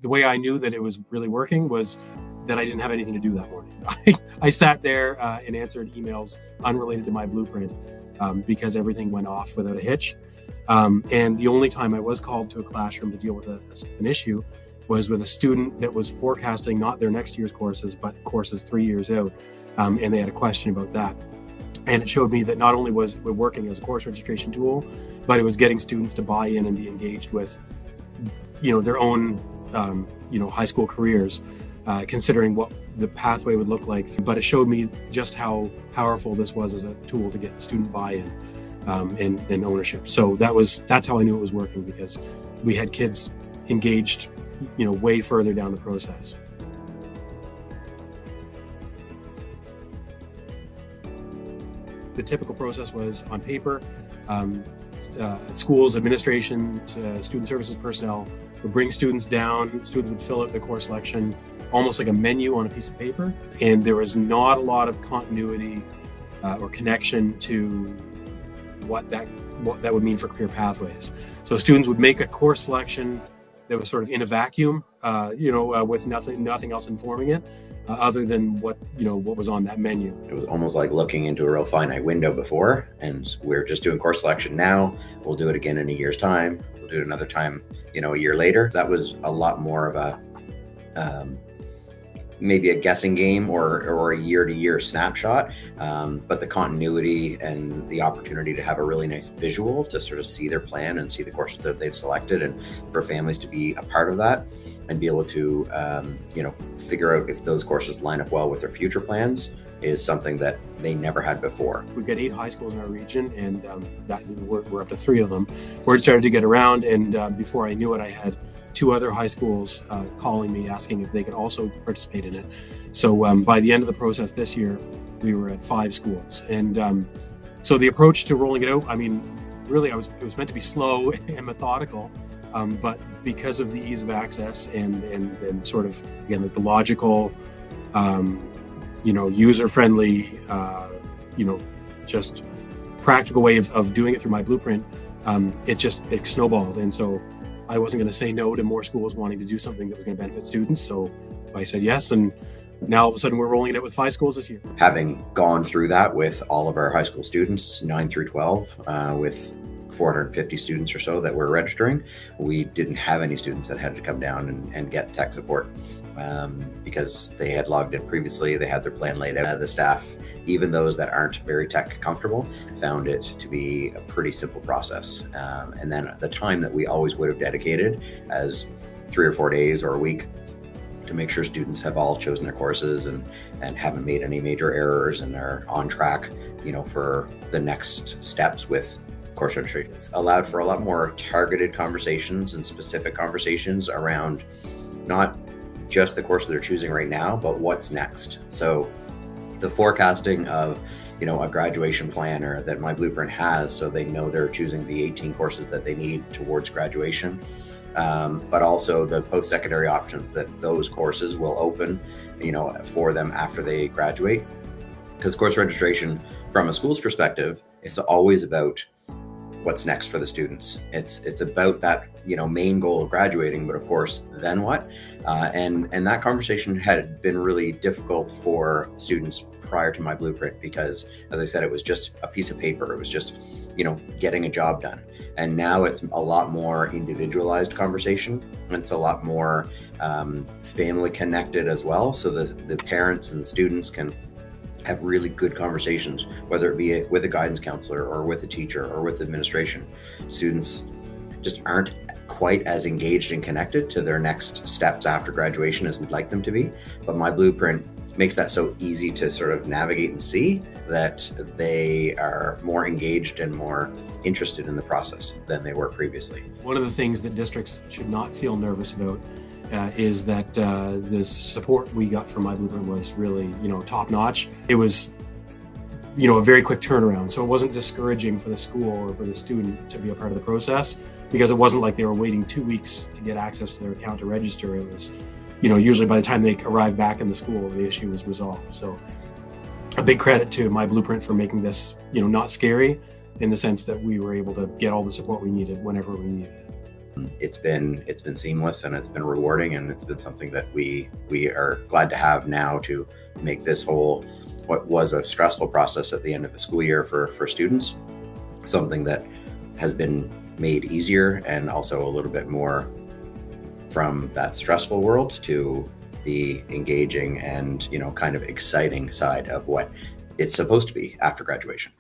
the way I knew that it was really working was that I didn't have anything to do that morning. I sat there and answered emails unrelated to myBlueprint because everything went off without a hitch. And the only time I was called to a classroom to deal with an issue was with a student that was forecasting not their next year's courses, but courses 3 years out. And they had a question about that. And it showed me that not only was it working as a course registration tool, but it was getting students to buy in and be engaged with, their own, high school careers, considering what the pathway would look like. But it showed me just how powerful this was as a tool to get student buy-in and ownership. So that's how I knew it was working, because we had kids engaged, way further down the process. The typical process was on paper. Schools, administration, student services personnel would bring students down. Students would fill out the course selection, almost like a menu on a piece of paper. And there was not a lot of continuity or connection to what that would mean for career pathways. So students would make a course selection that was sort of in a vacuum, with nothing else informing it, other than what was on that menu. It was almost like looking into a real finite window before, and we're just doing course selection now. We'll do it again in a year's time. We'll do it another time, a year later. That was a lot more of a maybe a guessing game or a year-to-year snapshot, but the continuity and the opportunity to have a really nice visual to sort of see their plan and see the courses that they've selected, and for families to be a part of that and be able to figure out if those courses line up well with their future plans is something that they never had before. We've got 8 high schools in our region, and we're up to 3 of them. Word started to get around, and before I knew it, I had 2 other high schools calling me, asking if they could also participate in it. So by the end of the process this year, we were at 5 schools. And so the approach to rolling it out, really it was meant to be slow and methodical, but because of the ease of access and sort of, again, like the logical, user-friendly, just practical way of doing it through myBlueprint, it snowballed. And so I wasn't going to say no to more schools wanting to do something that was going to benefit students. So I said yes. And now all of a sudden we're rolling it out with 5 schools this year. Having gone through that with all of our high school students, 9 through 12, with 450 students or so that we're registering, we didn't have any students that had to come down and get tech support because they had logged in previously. They had their plan laid out. The staff, even those that aren't very tech comfortable, found it to be a pretty simple process. And then the time that we always would have dedicated as 3 or 4 days or a week to make sure students have all chosen their courses and haven't made any major errors and are on track, for the next steps with course registration. It's allowed for a lot more targeted conversations and specific conversations around not just the course they're choosing right now, but what's next. So the forecasting of, a graduation planner that myBlueprint has, so they know they're choosing the 18 courses that they need towards graduation, but also the post-secondary options that those courses will open, for them after they graduate. Because course registration from a school's perspective is always about what's next for the students. It's about that, main goal of graduating, but of course, then what? And that conversation had been really difficult for students prior to myBlueprint because, as I said, it was just a piece of paper. It was just, getting a job done. And now it's a lot more individualized conversation. And it's a lot more family connected as well. So the parents and the students can have really good conversations, whether it be with a guidance counselor or with a teacher or with administration. Students just aren't quite as engaged and connected to their next steps after graduation as we'd like them to be. But myBlueprint makes that so easy to sort of navigate and see that they are more engaged and more interested in the process than they were previously. One of the things that districts should not feel nervous about is that the support we got from myBlueprint was really, top notch. It was, a very quick turnaround. So it wasn't discouraging for the school or for the student to be a part of the process, because it wasn't like they were waiting 2 weeks to get access to their account to register. It was, usually by the time they arrived back in the school, the issue was resolved. So a big credit to myBlueprint for making this, not scary, in the sense that we were able to get all the support we needed whenever we needed it. It's been seamless, and it's been rewarding, and it's been something that we are glad to have now to make this whole, what was a stressful process at the end of the school year for students, something that has been made easier, and also a little bit more from that stressful world to the engaging and kind of exciting side of what it's supposed to be after graduation.